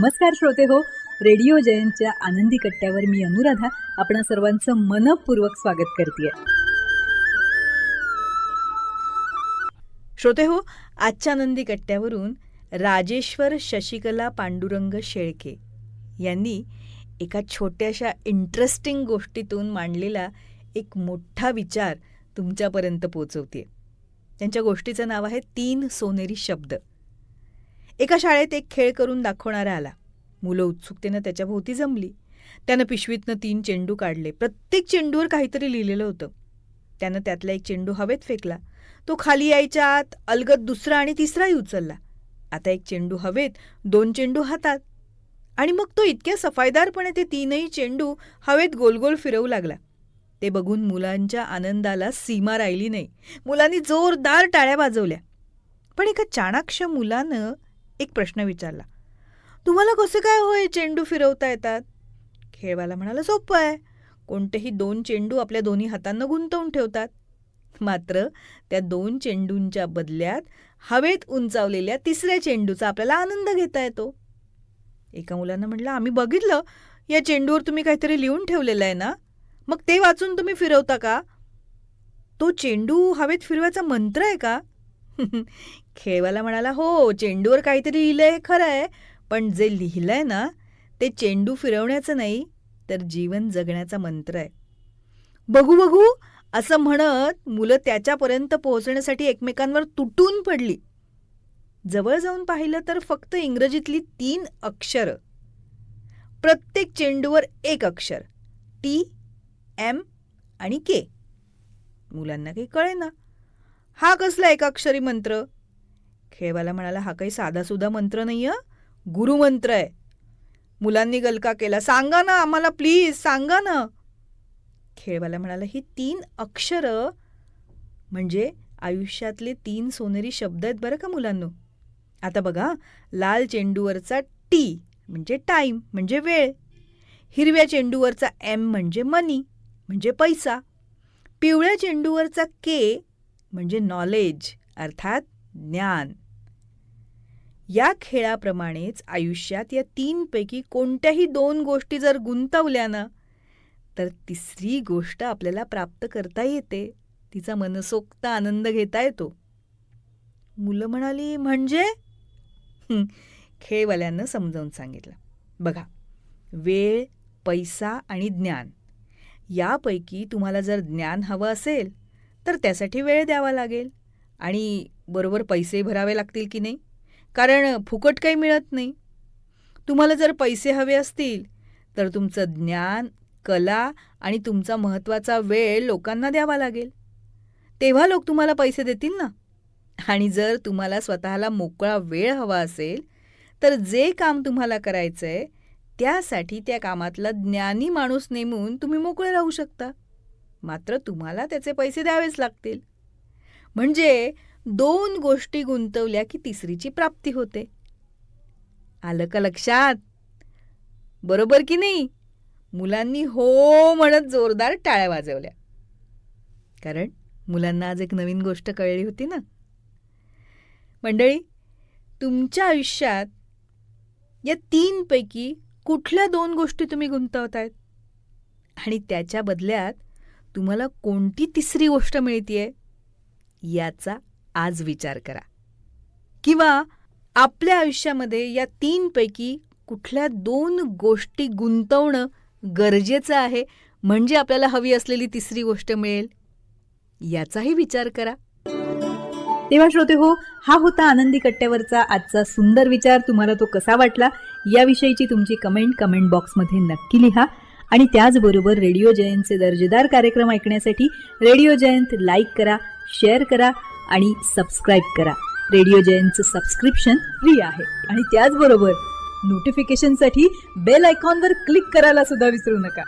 नमस्कार श्रोते हो, रेडिओ जयंतच्या आनंदी कट्ट्यावर मी अनुराधा आपणा सर्वांचं मनपूर्वक स्वागत करते. श्रोते हो, आजच्या आनंदी कट्ट्यावरून राजेश्वर शशिकला पांडुरंग शेळके यांनी एका छोट्याशा इंटरेस्टिंग गोष्टीतून मांडलेला एक मोठा विचार तुमच्यापर्यंत पोचवते. त्यांच्या गोष्टीचं नाव आहे 3 सोनेरी शब्द. एका शाळेत एक खेळ करून दाखवणारा आला. मुलं उत्सुकतेनं त्याच्या भोवती जमली. त्यानं पिशवीतनं 3 चेंडू काढले. प्रत्येक चेंडूवर काहीतरी लिहिलेलं होतं. त्यानं त्यातला एक चेंडू हवेत फेकला. तो खाली यायच्या आत अलगद दुसरा आणि तिसराही उचलला. आता एक चेंडू हवेत, 2 चेंडू हातात, आणि मग तो इतक्या सफाईदारपणे ते 3ही चेंडू हवेत गोलगोल फिरवू लागला. ते बघून मुलांच्या आनंदाला सीमा राहिली नाही. मुलांनी जोरदार टाळ्या वाजवल्या. पण एका चाणाक्ष मुलानं एक प्रश्न विचारला, तुम्हाला कसे काय होय चेंडू फिरवता येतात? खेळवाला म्हणाला, सोपं आहे. कोणतेही 2 चेंडू आपल्या दोन्ही हातांना गुंतवून ठेवतात. मात्र त्या 2 चेंडूंच्या बदल्यात हवेत उंचावलेल्या 3ऱ्या चेंडूचा आपल्याला आनंद घेता येतो. एका मुलानं म्हटलं, आम्ही बघितलं, या चेंडूवर तुम्ही काहीतरी लिहून ठेवलेलं आहे ना, मग ते वाचून तुम्ही फिरवता का? तो चेंडू हवेत फिरवायचा मंत्र आहे का? खेळवाला म्हणाला, हो, चेंडूवर काहीतरी लिहिलंय हे खरं आहे, पण जे लिहिलंय ना ते चेंडू फिरवण्याचं नाही, तर जीवन जगण्याचा मंत्र आहे. बघू बघू असं म्हणत मुलं त्याच्यापर्यंत पोहोचण्यासाठी एकमेकांवर तुटून पडली. जवळ जाऊन पाहिलं तर फक्त इंग्रजीतली 3 अक्षरं. प्रत्येक चेंडूवर एक अक्षर, टी, एम आणि के. मुलांना काही कळेना. हा कसला एकाक्षरी मंत्र? खेळवाला म्हणाला, हा काही साधासुद्धा मंत्र नाही, गुरुमंत्र आहे. मुलांनी गलका केला, सांगा ना आम्हाला, प्लीज सांगा ना. खेळवाला म्हणाला, ही 3 अक्षरं म्हणजे आयुष्यातले 3 सोनेरी शब्द आहेत बरं का मुलांनो. आता बघा, लाल चेंडूवरचा टी म्हणजे टाईम म्हणजे वेळ, हिरव्या चेंडूवरचा एम म्हणजे मनी म्हणजे पैसा, पिवळ्या चेंडूवरचा के म्हणजे नॉलेज अर्थात ज्ञान. या खेळाप्रमाणेच आयुष्यात या 3 पैकी कोणत्याही 2 गोष्टी जर गुंतवल्या ना, तर 3री गोष्ट आपल्याला प्राप्त करता येते. तिचा मनसोक्त आनंद घेता येतो. मुलं म्हणाली, म्हणजे? खेळवाल्यांना समजावून सांगितलं, बघा, वेळ, पैसा आणि ज्ञान यापैकी तुम्हाला जर ज्ञान हवं असेल तर त्यासाठी वेळ द्यावा लागेल आणि बरोबर पैसे भरावे लागतील की नाही, कारण फुकट काही मिळत नाही. तुम्हाला जर पैसे हवे असतील तर तुमचं ज्ञान, कला आणि तुमचा महत्त्वाचा वेळ लोकांना द्यावा लागेल. तेव्हा लोक तुम्हाला पैसे देतील ना. आणि जर तुम्हाला स्वतःला मोकळा वेळ हवा असेल तर जे काम तुम्हाला करायचं आहे त्यासाठी त्या कामातला ज्ञानी माणूस नेमून तुम्ही मोकळे राहू शकता. मात्र तुम्हाला त्याचे पैसे द्यावेच लागतील. म्हणजे 2 गोष्टी गुंतवल्या की 3रीची प्राप्ती होते. आलं का लक्षात? बरोबर की नाही? मुलांनी हो म्हणत जोरदार टाळ्या वाजवल्या. कारण मुलांना आज एक नवीन गोष्ट कळली होती ना. मंडळी, तुमच्या आयुष्यात या 3 पैकी कुठल्या 2 गोष्टी तुम्ही गुंतवतायत आणि त्याच्या बदल्यात तुम्हाला कोणती 3री गोष्ट मिळतीये याचा आज विचार करा. किंवा आपल्या आयुष्यामध्ये या 3 पैकी कुठल्या 2 गोष्टी गुंतवणं गरजेचं आहे म्हणजे आपल्याला हवी असलेली 3री गोष्ट मिळेल याचाही विचार करा. तेव्हा श्रोते हो, हा होता आनंदी कट्ट्यावरचा आजचा सुंदर विचार. तुम्हाला तो कसा वाटला याविषयीची तुमची कमेंट बॉक्समध्ये नक्की लिहा. आणि त्याचबरोबर रेडिओ जयंतचे दर्जेदार कार्यक्रम ऐकण्यासाठी रेडिओ जयंत लाईक करा, शेअर करा आणि सबस्क्राईब करा. रेडिओ जयंतचं सबस्क्रिप्शन फ्री आहे. आणि त्याचबरोबर नोटिफिकेशनसाठी बेल आयकॉनवर क्लिक करायला सुद्धा विसरू नका.